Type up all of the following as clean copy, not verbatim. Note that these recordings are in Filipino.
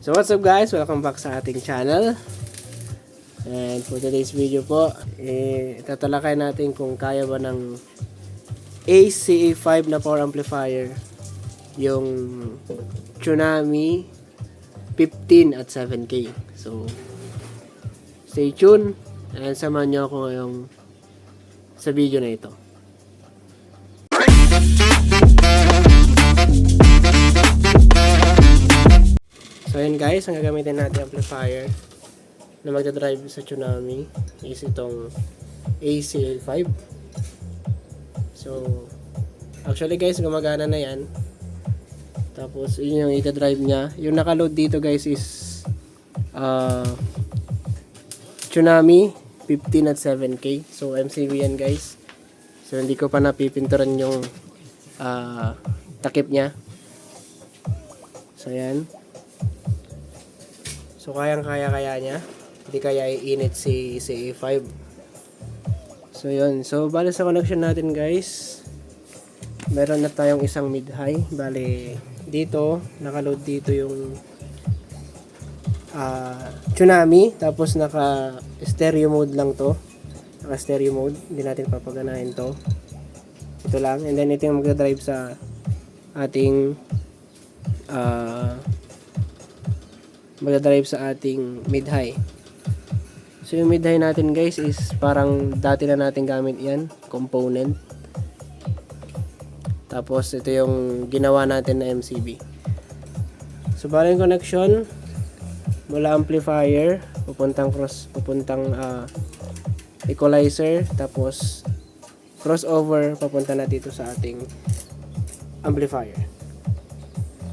So what's up guys, welcome back sa ating channel. And for today's video po, tatalakay natin kung kaya ba ng ACA5 na power amplifier yung Tsunami 15 at 7K. So stay tuned and samahan nyo ako ngayong sa video na ito. So yun guys, ang gagamitin natin amplifier na magdadrive sa Tsunami is itong ACA5. So actually guys, gumagana na yan. Tapos yun yung itadrive niya. Yung nakaload dito guys is Tsunami 15 at 7K. So MCV yan guys. So hindi ko pa napipinturan yung takip niya. So yan. So kayang-kaya niya. Hindi kaya iinit si A5. So yun. So bale sa connection natin guys, meron na tayong isang mid-high. Bale dito, nakaload dito yung Tsunami. Tapos naka stereo mode lang to. Naka stereo mode. Hindi natin papaganahin to. Ito lang. And then ito yung magdadrive sa ating magdadrive sa ating mid-high. So yung mid-high natin guys is parang dati na natin gamit yan, component. Tapos ito yung ginawa natin na MCB. So bali yung connection mula amplifier pupuntang equalizer, tapos crossover papunta na dito sa ating amplifier.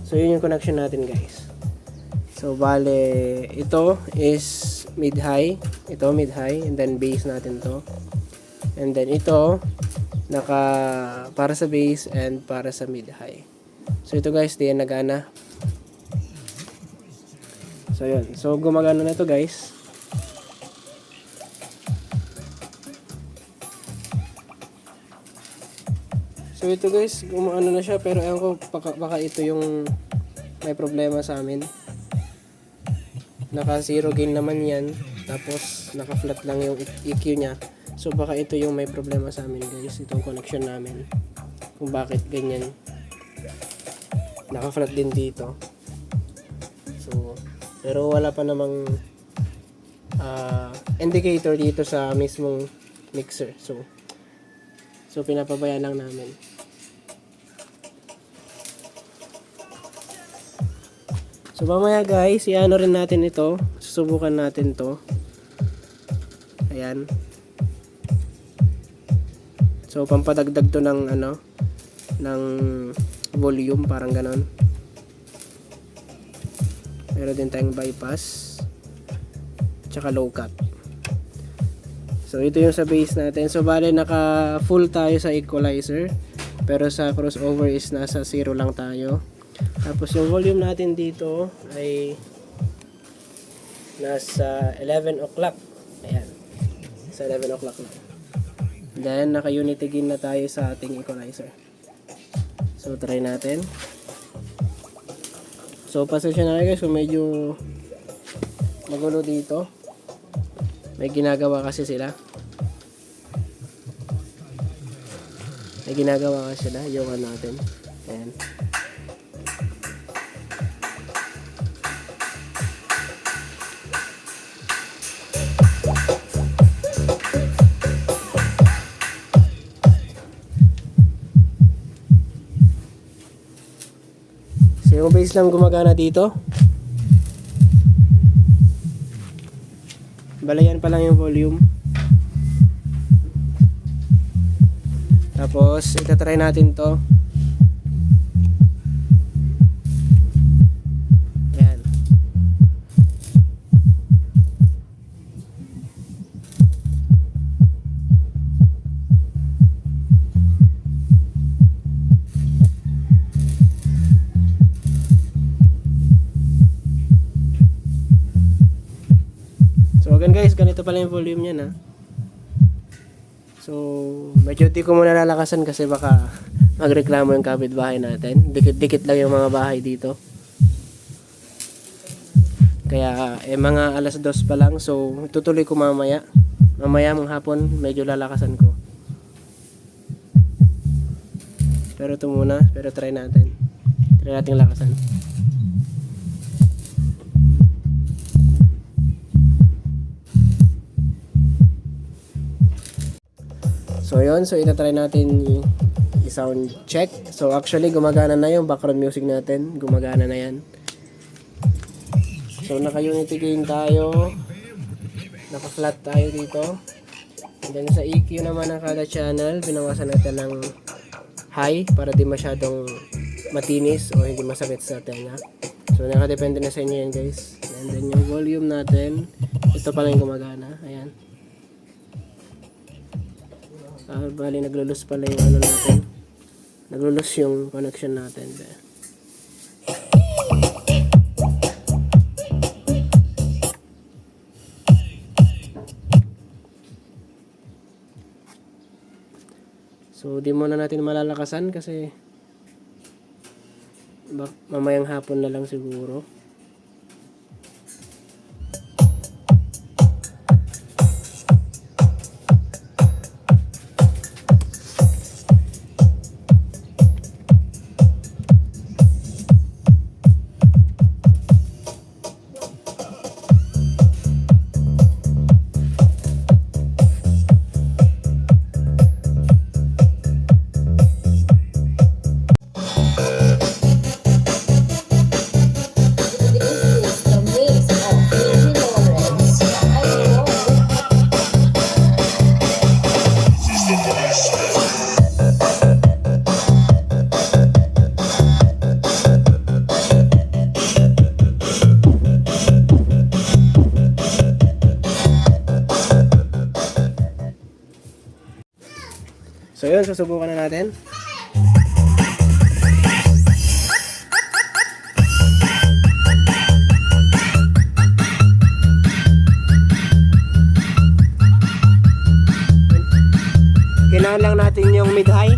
So yun yung connection natin guys. So bale ito is mid-high, ito mid-high, and then bass natin to. And then ito naka para sa bass and para sa mid-high. So ito guys, di yan nagana. So yun. So gumagana na ito guys. So ito guys, gumagana na siya, pero ewan ko baka ito yung may problema sa amin. Naka zero gain naman yan, tapos naka flat lang yung EQ nya. So baka ito yung may problema sa amin guys, itong connection namin, kung bakit ganyan. Naka flat din dito. So pero wala pa namang indicator dito sa mismong mixer. So pinapabayaan lang namin. So mamaya guys, iano rin natin ito. Susubukan natin to. Ayan. So pampadagdag to ng ng volume, parang ganon. Meron din tayong bypass tsaka low cut. So ito yung sa bass natin. So bale naka full tayo sa equalizer, pero sa crossover is nasa 0 lang tayo. Tapos yung volume natin dito ay nasa 11 o'clock. Ayan. Sa 11 o'clock lang. Then naka-unity gain na tayo sa ating equalizer. So try natin. So pasensya na kayo guys kung medyo magulo dito. May ginagawa kasi sila. Yung natin. Ayan. So yung bass lang gumagana dito. Balayan pa lang yung volume. Tapos itatry natin to. Ayan. So again guys, ganito pala yung volume niya na. So medyo di ko muna lalakasan kasi baka magreklamo yung kapitbahay natin. Dikit-dikit lang yung mga bahay dito. Kaya mga alas 2 pa lang, so tutuloy ko mamaya. Mamaya mga hapon medyo lalakasan ko. Pero ito muna, pero try natin. Try nating lakasan. So yun, so itatry natin i-sound check. So actually gumagana na yung background music natin. Gumagana na yan. So naka-unity gain tayo. Naka-flat tayo dito. And then sa EQ naman ng kada channel, binawasan natin ng high para di masyadong matinis o hindi masakit sa tenga. So nakadepende na sa inyo yan guys. And then yung volume natin, ito pala yung gumagana. Ayan. Bali naglulus pala yung ano natin. Naglulus yung connection natin. So di muna natin malalakasan kasi mamayang hapon na lang siguro. So yun, susubukan na natin. Kailangan lang natin yung mid-high.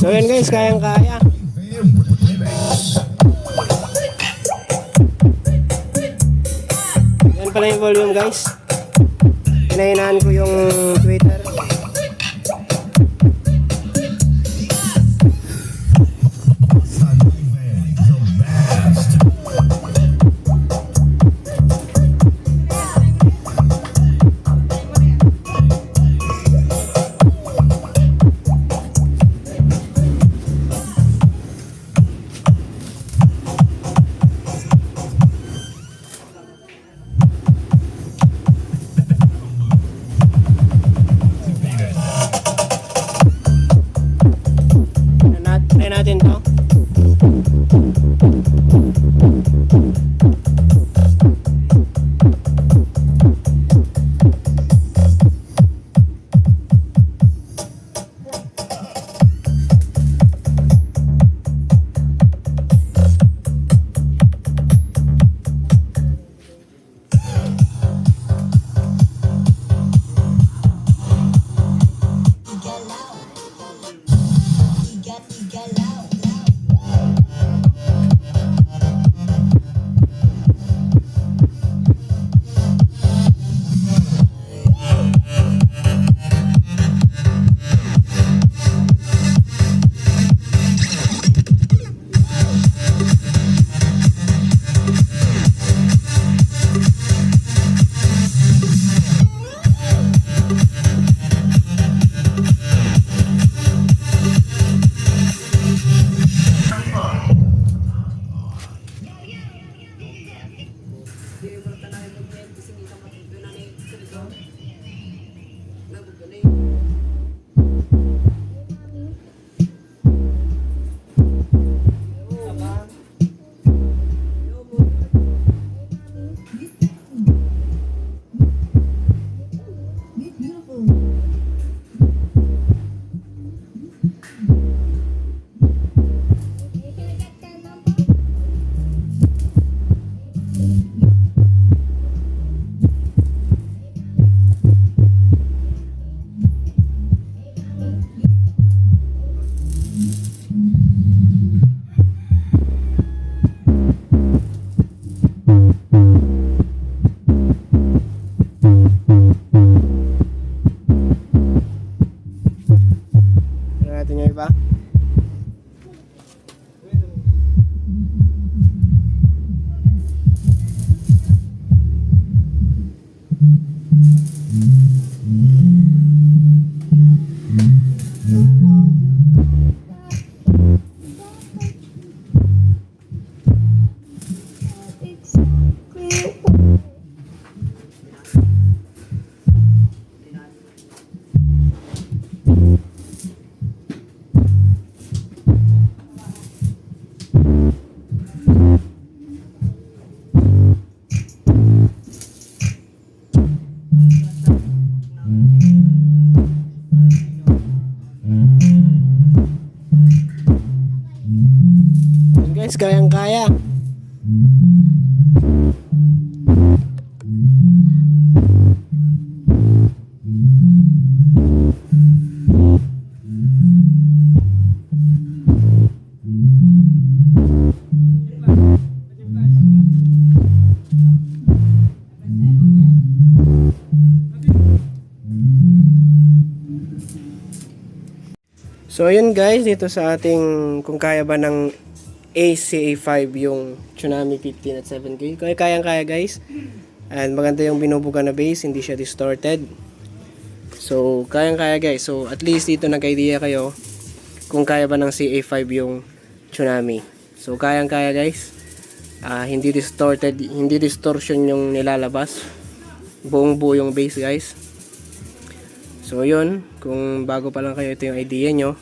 So yun guys, kayang-kaya. Yan pala yung volume guys. Hinahinaan ko yung Twitter. Guys, kayang-kaya. So ayun guys, dito sa ating kung kaya ba ng ACA5 yung Tsunami 15 at 7K. Kayang-kaya guys. And maganda yung binubuga na bass, hindi siya distorted. So kayang-kaya guys. So at least dito nag-idea kayo kung kaya ba ng CA5 yung Tsunami. So kayang-kaya guys. Hindi distorted, hindi distortion yung nilalabas. Buong buo yung bass guys. So yun, kung bago pa lang kayo, ito yung idea nyo.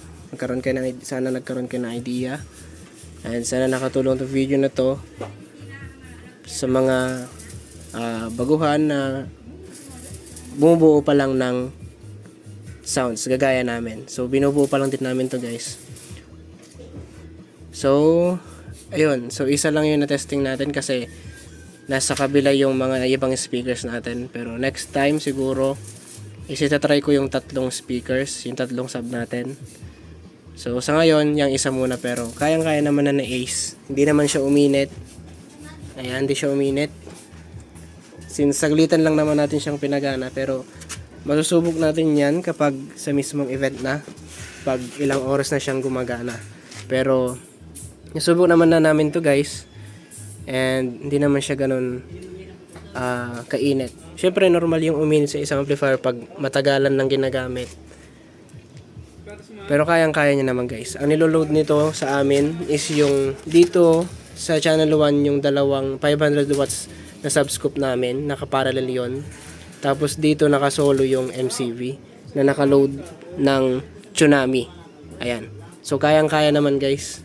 Sana nagkaroon kayo ng idea. And sana nakatulong itong video na to sa mga baguhan na bumubuo pa lang ng sounds gagaya namin. So binubuo pa lang din namin to guys. So ayun, so isa lang yung na-testing natin kasi nasa kabila yung mga ibang speakers natin. Pero next time siguro try ko yung tatlong speakers, yung tatlong sub natin. So sa ngayon, yung isa muna, pero kayang-kaya naman na Ace. Hindi naman siya uminit. Ayan, hindi siya uminit. Since saglitan lang naman natin siyang pinagana, pero masusubok natin yan kapag sa mismong event na. Pag ilang oras na siyang gumagana. Pero nasubok naman na namin to guys. And hindi naman siya ganun kainit. Syempre normal yung uminit sa isang amplifier pag matagalan lang ginagamit. Pero kayang-kaya niya naman guys. Ang niloload nito sa amin is yung dito sa channel 1 yung dalawang 500 watts na subscope namin. Nakaparallel yon. Tapos dito nakasolo yung MCV na nakaload ng Tsunami. Ayan. So kayang-kaya naman guys.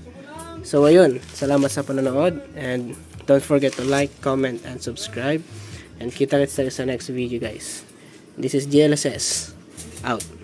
So ayun. Salamat sa panonood. And don't forget to like, comment, and subscribe. And kita-kits tayo sa next video guys. This is GLSS. Out.